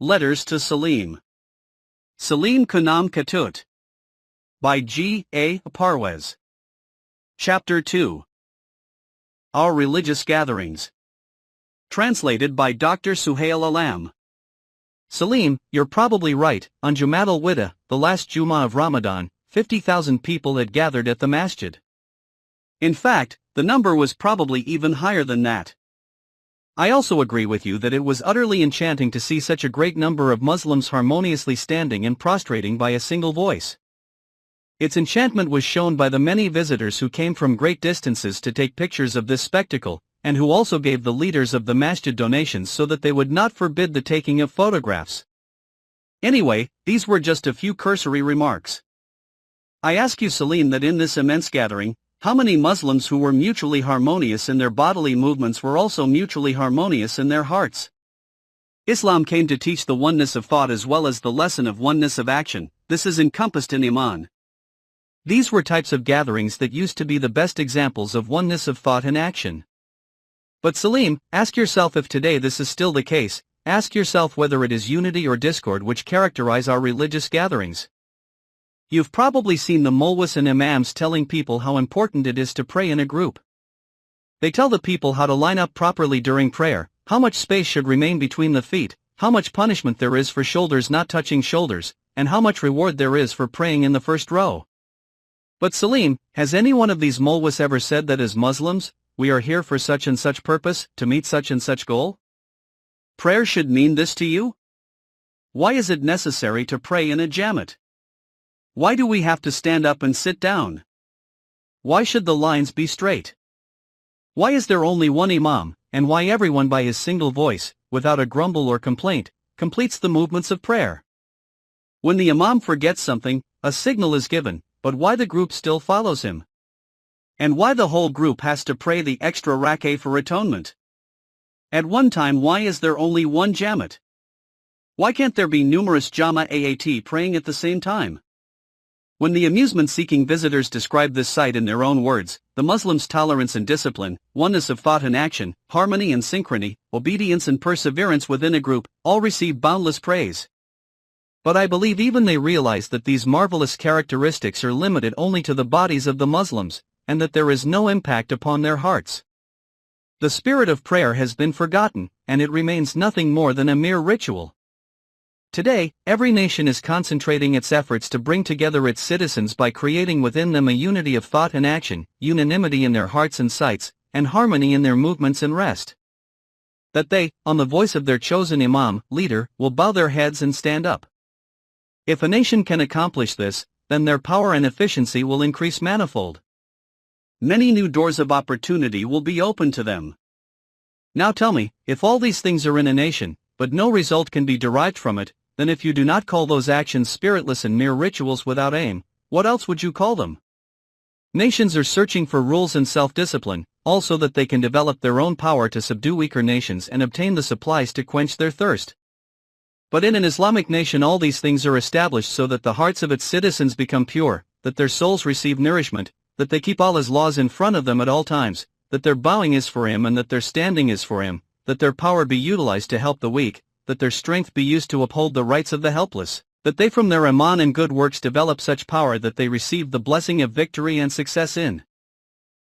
Letters to Saleem. Saleem Kunam Katut. By G. A. Parwez. Chapter 2. Our Religious Gatherings. Translated by Dr. Suhail Alam. Saleem, you're probably right. On Jumat al-Wida, the last Jummah of Ramadan, 50,000 people had gathered at the masjid. In fact, the number was probably even higher than that. I also agree with you that it was utterly enchanting to see such a great number of Muslims harmoniously standing and prostrating by a single voice. Its enchantment was shown by the many visitors who came from great distances to take pictures of this spectacle, and who also gave the leaders of the masjid donations so that they would not forbid the taking of photographs. Anyway, these were just a few cursory remarks. I ask you, Saleem, that in this immense gathering, how many Muslims who were mutually harmonious in their bodily movements were also mutually harmonious in their hearts? Islam came to teach the oneness of thought as well as the lesson of oneness of action. This is encompassed in Iman. These were types of gatherings that used to be the best examples of oneness of thought and action. But Saleem, ask yourself if today this is still the case. Ask yourself whether it is unity or discord which characterize our religious gatherings. You've probably seen the mulwas and imams telling people how important it is to pray in a group. They tell the people how to line up properly during prayer, how much space should remain between the feet, how much punishment there is for shoulders not touching shoulders, and how much reward there is for praying in the first row. But Saleem, has any one of these mulwas ever said that as Muslims, we are here for such and such purpose, to meet such and such goal? Prayer should mean this to you? Why is it necessary to pray in a jamat? Why do we have to stand up and sit down? Why should the lines be straight? Why is there only one imam, and why everyone by his single voice, without a grumble or complaint, completes the movements of prayer? When the imam forgets something, a signal is given, but why the group still follows him? And why the whole group has to pray the extra rak'ah for atonement? At one time, why is there only one jamat? Why can't there be numerous jama'at praying at the same time? When the amusement-seeking visitors describe this sight in their own words, the Muslims' tolerance and discipline, oneness of thought and action, harmony and synchrony, obedience and perseverance within a group, all receive boundless praise. But I believe even they realize that these marvelous characteristics are limited only to the bodies of the Muslims, and that there is no impact upon their hearts. The spirit of prayer has been forgotten, and it remains nothing more than a mere ritual. Today, every nation is concentrating its efforts to bring together its citizens by creating within them a unity of thought and action, unanimity in their hearts and sights, and harmony in their movements and rest. That they, on the voice of their chosen imam, leader, will bow their heads and stand up. If a nation can accomplish this, then their power and efficiency will increase manifold. Many new doors of opportunity will be open to them. Now tell me, if all these things are in a nation, but no result can be derived from it, then if you do not call those actions spiritless and mere rituals without aim, what else would you call them? Nations are searching for rules and self-discipline, also that they can develop their own power to subdue weaker nations and obtain the supplies to quench their thirst. But in an Islamic nation all these things are established so that the hearts of its citizens become pure, that their souls receive nourishment, that they keep Allah's laws in front of them at all times, that their bowing is for Him and that their standing is for Him, that their power be utilized to help the weak, that their strength be used to uphold the rights of the helpless, that they from their iman and good works develop such power that they receive the blessing of victory and success in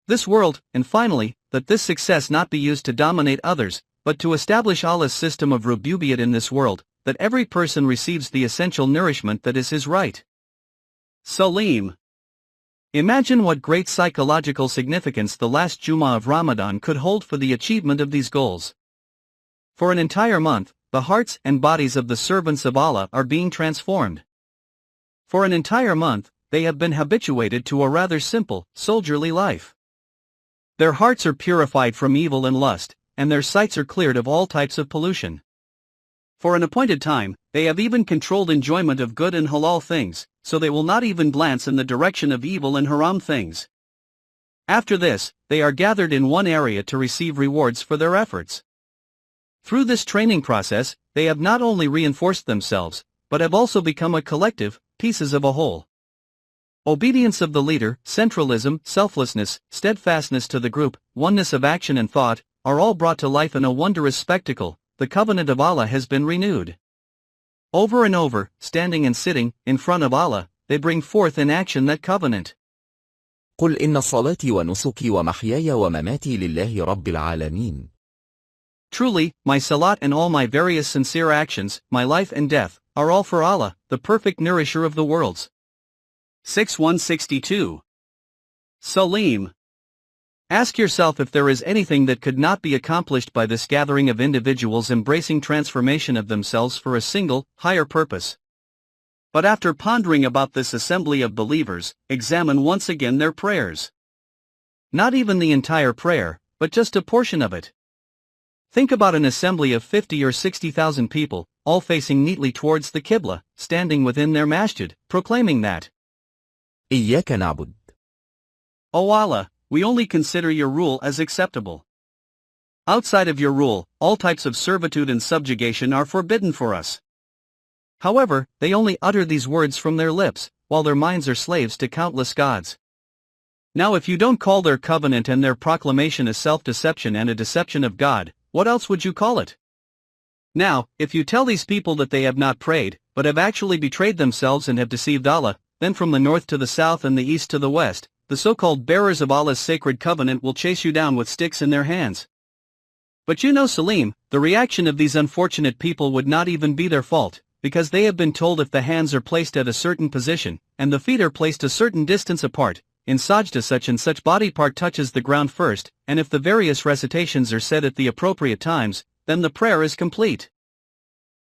this world, and finally, that this success not be used to dominate others, but to establish Allah's system of rububiyyat in this world, that every person receives the essential nourishment that is his right. Saleem. Imagine what great psychological significance the last Jummah of Ramadan could hold for the achievement of these goals. For an entire month, the hearts and bodies of the servants of Allah are being transformed. For an entire month, they have been habituated to a rather simple, soldierly life. Their hearts are purified from evil and lust, and their sights are cleared of all types of pollution. For an appointed time, they have even controlled enjoyment of good and halal things, so they will not even glance in the direction of evil and haram things. After this, they are gathered in one area to receive rewards for their efforts. Through this training process, they have not only reinforced themselves, but have also become a collective, pieces of a whole. Obedience of the leader, centralism, selflessness, steadfastness to the group, oneness of action and thought, are all brought to life in a wondrous spectacle. The covenant of Allah has been renewed. Over and over, standing and sitting, in front of Allah, they bring forth in action that covenant. قل إن صلاتي ونسكي ومحياي ومماتي لله رب العالمين. Truly, my salat and all my various sincere actions, my life and death, are all for Allah, the perfect nourisher of the worlds. 6162. Saleem. Ask yourself if there is anything that could not be accomplished by this gathering of individuals embracing transformation of themselves for a single, higher purpose. But after pondering about this assembly of believers, examine once again their prayers. Not even the entire prayer, but just a portion of it. Think about an assembly of 50 or 60,000 people, all facing neatly towards the Qibla, standing within their masjid, proclaiming that, إياك نعبد. O Allah, we only consider your rule as acceptable. Outside of your rule, all types of servitude and subjugation are forbidden for us. However, they only utter these words from their lips, while their minds are slaves to countless gods. Now if you don't call their covenant and their proclamation a self-deception and a deception of God, what else would you call it? Now, if you tell these people that they have not prayed, but have actually betrayed themselves and have deceived Allah, then from the north to the south and the east to the west, the so-called bearers of Allah's sacred covenant will chase you down with sticks in their hands. But you know, Saleem, the reaction of these unfortunate people would not even be their fault, because they have been told if the hands are placed at a certain position, and the feet are placed a certain distance apart, in sajda such and such body part touches the ground first, and if the various recitations are said at the appropriate times, then the prayer is complete.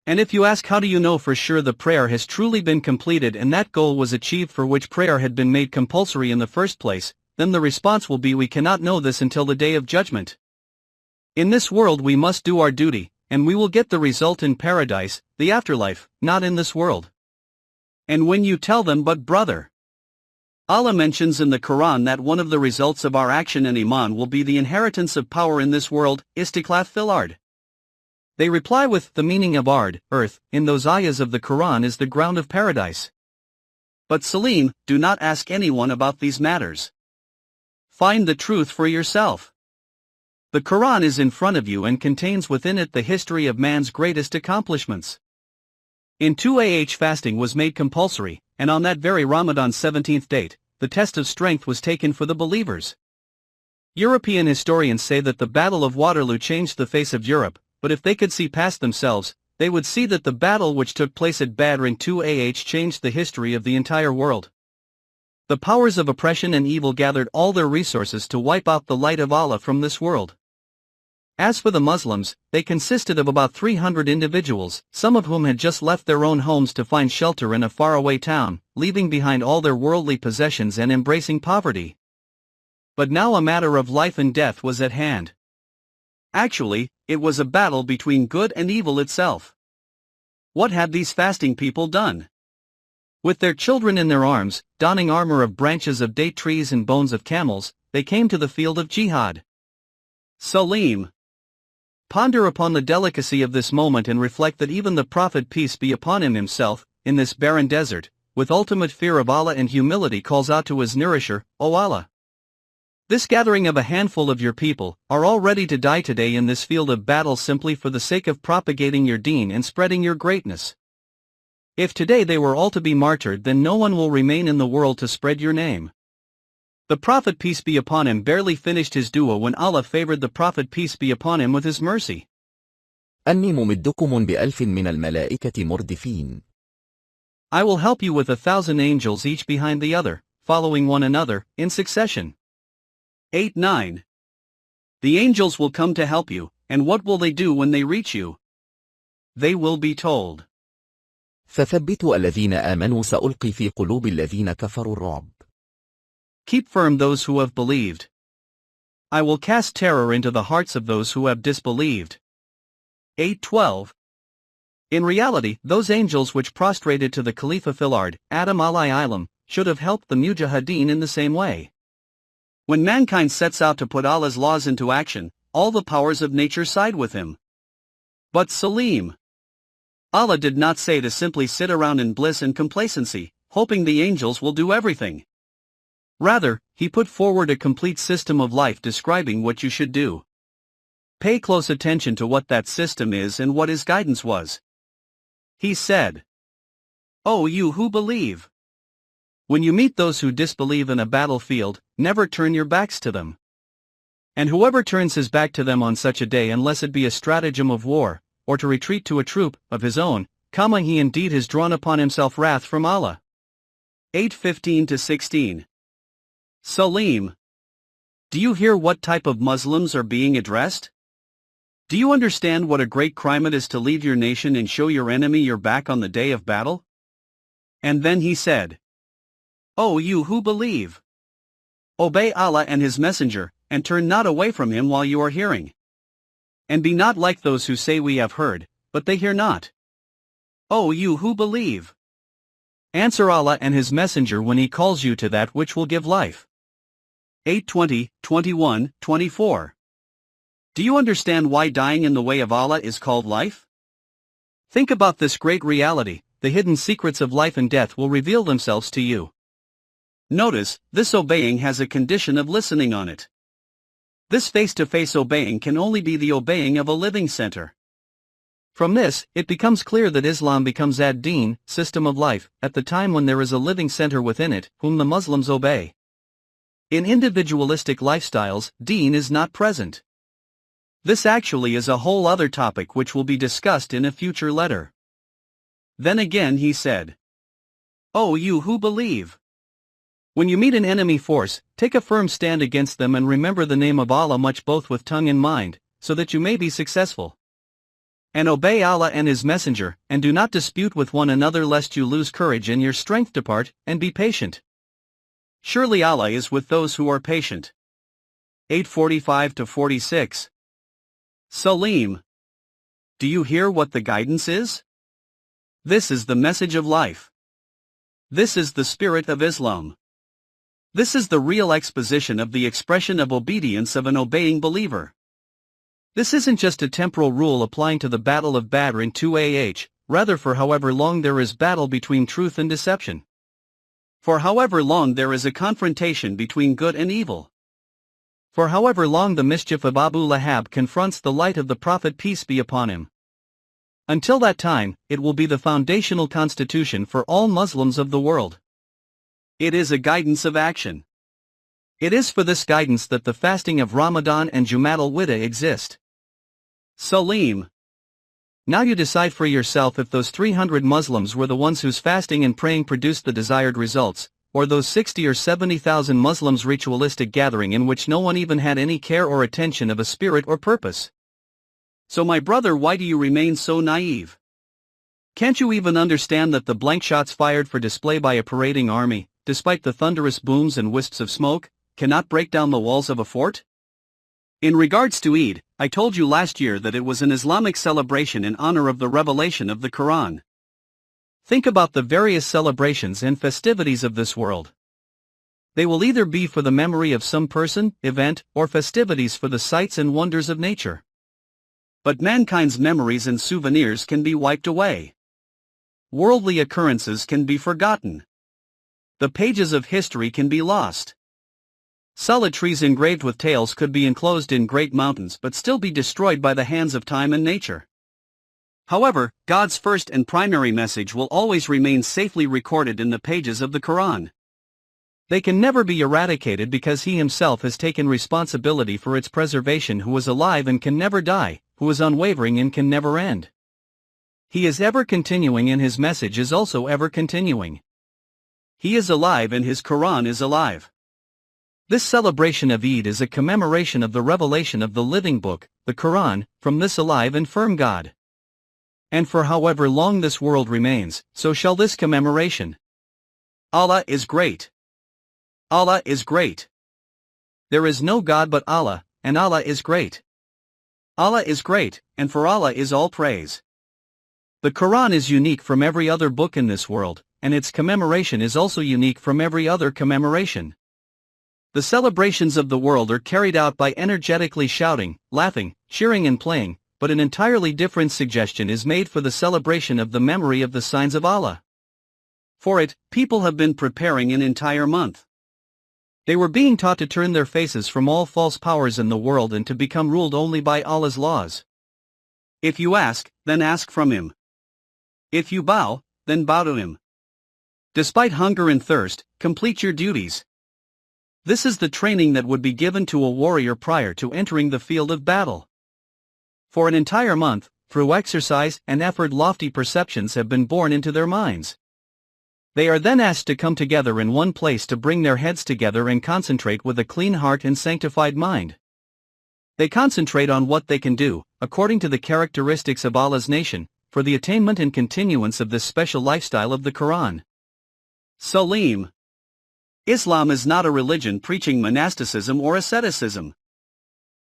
And if you ask how do you know for sure the prayer has truly been completed and that goal was achieved for which prayer had been made compulsory in the first place, then the response will be we cannot know this until the day of judgment. In this world we must do our duty, and we will get the result in paradise, the afterlife, not in this world. And when you tell them, but brother, Allah mentions in the Quran that one of the results of our action and iman will be the inheritance of power in this world, istiklaf fil ard. They reply with, the meaning of ard, earth, in those ayahs of the Quran is the ground of paradise. But Saleem, do not ask anyone about these matters. Find the truth for yourself. The Quran is in front of you and contains within it the history of man's greatest accomplishments. In 2ah fasting was made compulsory, and on that very Ramadan's 17th date, the test of strength was taken for the believers. European historians say that the Battle of Waterloo changed the face of Europe, but if they could see past themselves, they would see that the battle which took place at Badr in 2ah changed the history of the entire world. The powers of oppression and evil gathered all their resources to wipe out the light of Allah from this world. As for the Muslims, they consisted of about 300 individuals, some of whom had just left their own homes to find shelter in a faraway town, leaving behind all their worldly possessions and embracing poverty. But now a matter of life and death was at hand. Actually, it was a battle between good and evil itself. What had these fasting people done? With their children in their arms, donning armor of branches of date trees and bones of camels, they came to the field of jihad. Saleem. Ponder upon the delicacy of this moment and reflect that even the Prophet peace be upon him himself, in this barren desert, with ultimate fear of Allah and humility calls out to his nourisher, O Allah. This gathering of a handful of your people are all ready to die today in this field of battle simply for the sake of propagating your deen and spreading your greatness. If today they were all to be martyred, then no one will remain in the world to spread your name. The Prophet peace be upon him barely finished his dua when Allah favored the Prophet peace be upon him with his mercy. أني ممدكم بألف من الملائكة مردفين. I will help you with 1,000 angels each behind the other, following one another, in succession. 8-9. The angels will come to help you, and what will they do when they reach you? They will be told. فثبتوا الذين آمنوا سألقي في قلوب الذين كفروا الرعب. Keep firm those who have believed. I will cast terror into the hearts of those who have disbelieved. 8-12. In reality, those angels which prostrated to the Khalifa fil ard, Adam alayhi should have helped the mujahideen in the same way. When mankind sets out to put Allah's laws into action, all the powers of nature side with him. But Saleem. Allah did not say to simply sit around in bliss and complacency, hoping the angels will do everything. Rather, he put forward a complete system of life describing what you should do. Pay close attention to what that system is and what his guidance was. He said, O you who believe! When you meet those who disbelieve in a battlefield, never turn your backs to them. And whoever turns his back to them on such a day, unless it be a stratagem of war, or to retreat to a troop of his own, he indeed has drawn upon himself wrath from Allah. 8:15-16. Saleem. Do you hear what type of Muslims are being addressed? Do you understand what a great crime it is to leave your nation and show your enemy your back on the day of battle? And then he said, O you who believe! Obey Allah and His Messenger, and turn not away from Him while you are hearing. And be not like those who say we have heard, but they hear not. O you who believe! Answer Allah and His Messenger when He calls you to that which will give life. 8:20, 21, 24. Do you understand why dying in the way of Allah is called life? Think about this great reality. The hidden secrets of life and death will reveal themselves to you. Notice, this obeying has a condition of listening on it. This face-to-face obeying can only be the obeying of a living center. From this, it becomes clear that Islam becomes ad-Din, system of life, at the time when there is a living center within it, whom the Muslims obey. In individualistic lifestyles, Deen is not present. This actually is a whole other topic which will be discussed in a future letter. Then again he said, O you who believe! When you meet an enemy force, take a firm stand against them and remember the name of Allah much both with tongue and mind, so that you may be successful. And obey Allah and His Messenger, and do not dispute with one another lest you lose courage and your strength depart, and be patient. Surely Allah is with those who are patient. 8:45-46. Saleem. Do you hear what the guidance is? This is the message of life. This is the spirit of Islam. This is the real exposition of the expression of obedience of an obeying believer. This isn't just a temporal rule applying to the Battle of Badr in 2AH, rather for however long there is battle between truth and deception. For however long there is a confrontation between good and evil. For however long the mischief of Abu Lahab confronts the light of the Prophet peace be upon him. Until that time, it will be the foundational constitution for all Muslims of the world. It is a guidance of action. It is for this guidance that the fasting of Ramadan and Jum'at al-Wida exist. Saleem. Now you decide for yourself if those 300 Muslims were the ones whose fasting and praying produced the desired results, or those 60 or 70,000 Muslims' ritualistic gathering in which no one even had any care or attention of a spirit or purpose. So my brother, why do you remain so naive? Can't you even understand that the blank shots fired for display by a parading army, despite the thunderous booms and wisps of smoke, cannot break down the walls of a fort? In regards to Eid, I told you last year that it was an Islamic celebration in honor of the revelation of the Quran. Think about the various celebrations and festivities of this world. They will either be for the memory of some person, event, or festivities for the sights and wonders of nature. But mankind's memories and souvenirs can be wiped away. Worldly occurrences can be forgotten. The pages of history can be lost. Solid trees engraved with tales could be enclosed in great mountains but still be destroyed by the hands of time and nature. However, God's first and primary message will always remain safely recorded in the pages of the Quran. They can never be eradicated because He Himself has taken responsibility for its preservation, who is alive and can never die, who is unwavering and can never end. He is ever continuing and His message is also ever continuing. He is alive and His Quran is alive. This celebration of Eid is a commemoration of the revelation of the living book, the Quran, from this alive and firm God. And for however long this world remains, so shall this commemoration. Allah is great. Allah is great. There is no God but Allah, and Allah is great. Allah is great, and for Allah is all praise. The Quran is unique from every other book in this world, and its commemoration is also unique from every other commemoration. The celebrations of the world are carried out by energetically shouting, laughing, cheering and playing, but an entirely different suggestion is made for the celebration of the memory of the signs of Allah. For it, people have been preparing an entire month. They were being taught to turn their faces from all false powers in the world and to become ruled only by Allah's laws. If you ask, then ask from Him. If you bow, then bow to Him. Despite hunger and thirst, complete your duties. This is the training that would be given to a warrior prior to entering the field of battle. For an entire month, through exercise and effort, lofty perceptions have been born into their minds. They are then asked to come together in one place to bring their heads together and concentrate with a clean heart and sanctified mind. They concentrate on what they can do, according to the characteristics of Allah's nation, for the attainment and continuance of this special lifestyle of the Quran. Saleem. Islam is not a religion preaching monasticism or asceticism.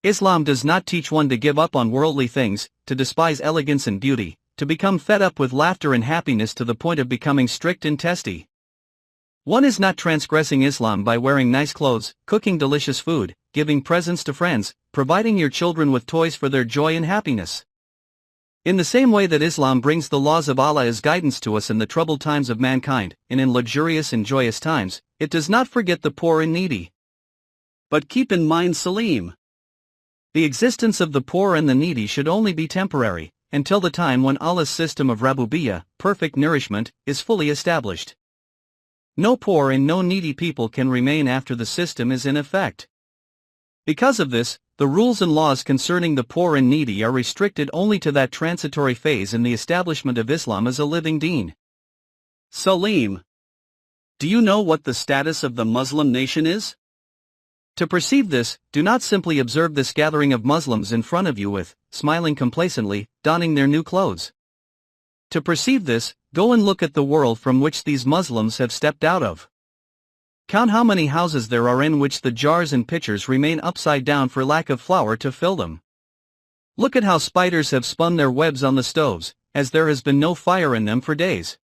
Islam does not teach one to give up on worldly things, to despise elegance and beauty, to become fed up with laughter and happiness to the point of becoming strict and testy. One is not transgressing Islam by wearing nice clothes, cooking delicious food, giving presents to friends, providing your children with toys for their joy and happiness. In the same way that Islam brings the laws of Allah as guidance to us in the troubled times of mankind, and in luxurious and joyous times, it does not forget the poor and needy. But keep in mind, Saleem, the existence of the poor and the needy should only be temporary, until the time when Allah's system of Rabubiyyah, perfect nourishment, is fully established. No poor and no needy people can remain after the system is in effect. Because of this, the rules and laws concerning the poor and needy are restricted only to that transitory phase in the establishment of Islam as a living deen. Saleem, do you know what the status of the Muslim nation is? To perceive this, do not simply observe this gathering of Muslims in front of you with, smiling complacently, donning their new clothes. To perceive this, go and look at the world from which these Muslims have stepped out of. Count how many houses there are in which the jars and pitchers remain upside down for lack of flour to fill them. Look at how spiders have spun their webs on the stoves, as there has been no fire in them for days.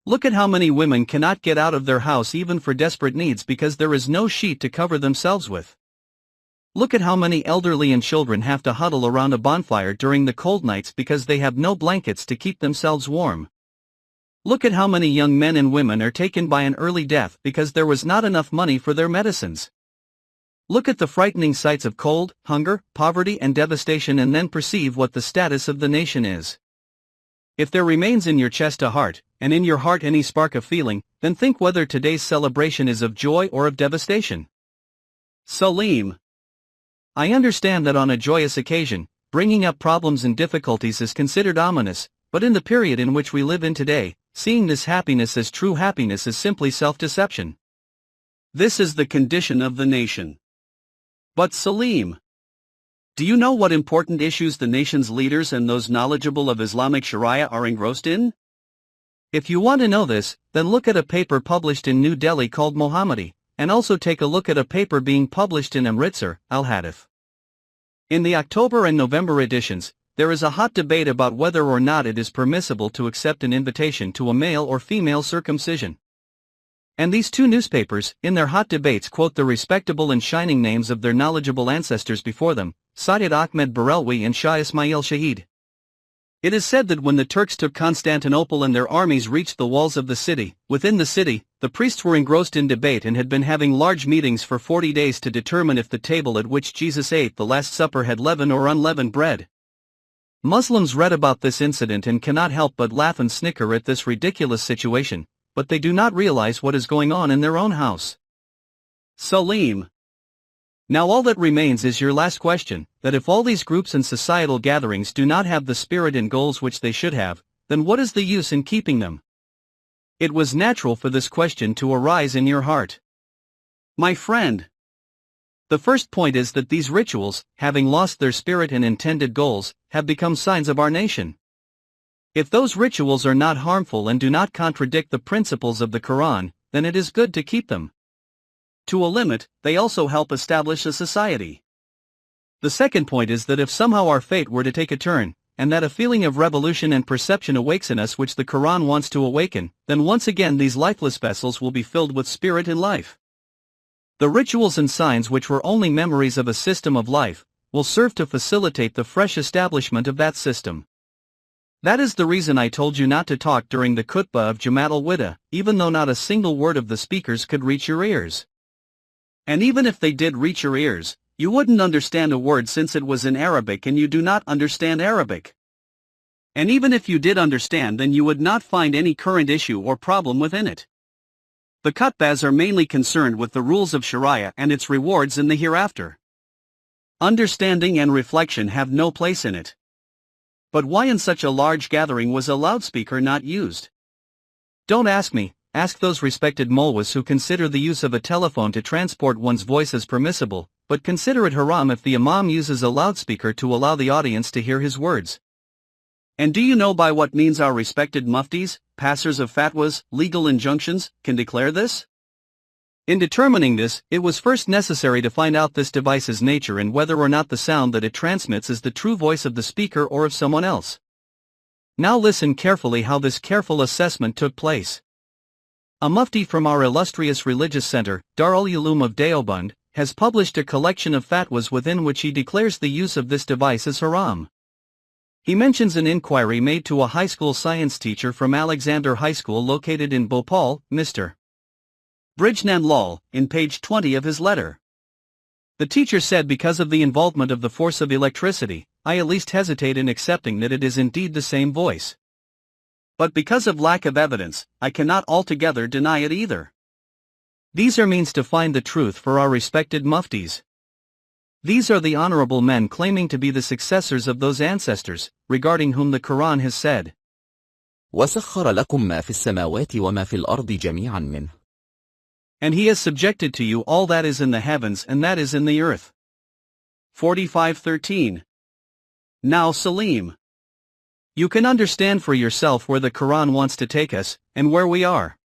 Look at how many women cannot get out of their house even for desperate needs because there is no sheet to cover themselves with. Look at how many elderly and children have to huddle around a bonfire during the cold nights because they have no blankets to keep themselves warm. Look at how many young men and women are taken by an early death because there was not enough money for their medicines. Look at the frightening sights of cold, hunger, poverty and devastation and then perceive what the status of the nation is. If there remains in your chest a heart, and in your heart any spark of feeling, then think whether today's celebration is of joy or of devastation. Saleem, I understand that on a joyous occasion, bringing up problems and difficulties is considered ominous, but in the period in which we live in today, seeing this happiness as true happiness is simply self-deception. This is the condition of the nation. But Saleem, do you know what important issues the nation's leaders and those knowledgeable of Islamic Sharia are engrossed in? If you want to know this, then look at a paper published in New Delhi called Mohammadi, and also take a look at a paper being published in Amritsar, Al-Hadith. In the October and November editions, there is a hot debate about whether or not it is permissible to accept an invitation to a male or female circumcision. And these two newspapers, in their hot debates, quote the respectable and shining names of their knowledgeable ancestors before them, Sayyid Ahmed Barelwi and Shah Ismail Shahid. It is said that when the Turks took Constantinople and their armies reached the walls of the city, within the city, the priests were engrossed in debate and had been having large meetings for 40 days to determine if the table at which Jesus ate the Last Supper had leaven or unleavened bread. Muslims read about this incident and cannot help but laugh and snicker at this ridiculous situation, but they do not realize what is going on in their own house. Saleem, now all that remains is your last question, that if all these groups and societal gatherings do not have the spirit and goals which they should have, then what is the use in keeping them? It was natural for this question to arise in your heart. my friend. The first point is that these rituals, having lost their spirit and intended goals, have become signs of our nation. If those rituals are not harmful and do not contradict the principles of the Quran, then it is good to keep them. To a limit, they also help establish a society. The second point is that if somehow our fate were to take a turn, and that a feeling of revolution and perception awakes in us which the Quran wants to awaken, then once again these lifeless vessels will be filled with spirit and life. The rituals and signs which were only memories of a system of life, will serve to facilitate the fresh establishment of that system. That is the reason I told you not to talk during the khutbah of Jamaat al-Wida, even though not a single word of the speakers could reach your ears. And even if they did reach your ears, you wouldn't understand a word since it was in Arabic and you do not understand Arabic. And even if you did understand, then you would not find any current issue or problem within it. The khutbahs are mainly concerned with the rules of Sharia and its rewards in the hereafter. Understanding and reflection have no place in it. But why in such a large gathering was a loudspeaker not used? Don't ask me, ask those respected mulwas who consider the use of a telephone to transport one's voice as permissible, but consider it haram if the imam uses a loudspeaker to allow the audience to hear his words. And do you know by what means our respected muftis, passers of fatwas, legal injunctions, can declare this? In determining this, it was first necessary to find out this device's nature and whether or not the sound that it transmits is the true voice of the speaker or of someone else. Now listen carefully how this careful assessment took place. A mufti from our illustrious religious center, Darul Uloom of Deoband, has published a collection of fatwas within which he declares the use of this device as haram. He mentions an inquiry made to a high school science teacher from Alexander High School located in Bhopal, Mr. Brijnan Lal, in page 20 of his letter. The teacher said, because of the involvement of the force of electricity, I at least hesitate in accepting that it is indeed the same voice. But because of lack of evidence, I cannot altogether deny it either. These are means to find the truth for our respected muftis. These are the honorable men claiming to be the successors of those ancestors, regarding whom the Quran has said, وَسَخَّرَ لَكُم مَا فِي السَّمَاوَاتِ وَمَا فِي الْأَرْضِ جَمِيعًا مِّنْهُ. And he has subjected to you all that is in the heavens and that is in the earth. 45:13. Now Saleem, you can understand for yourself where the Quran wants to take us, and where we are.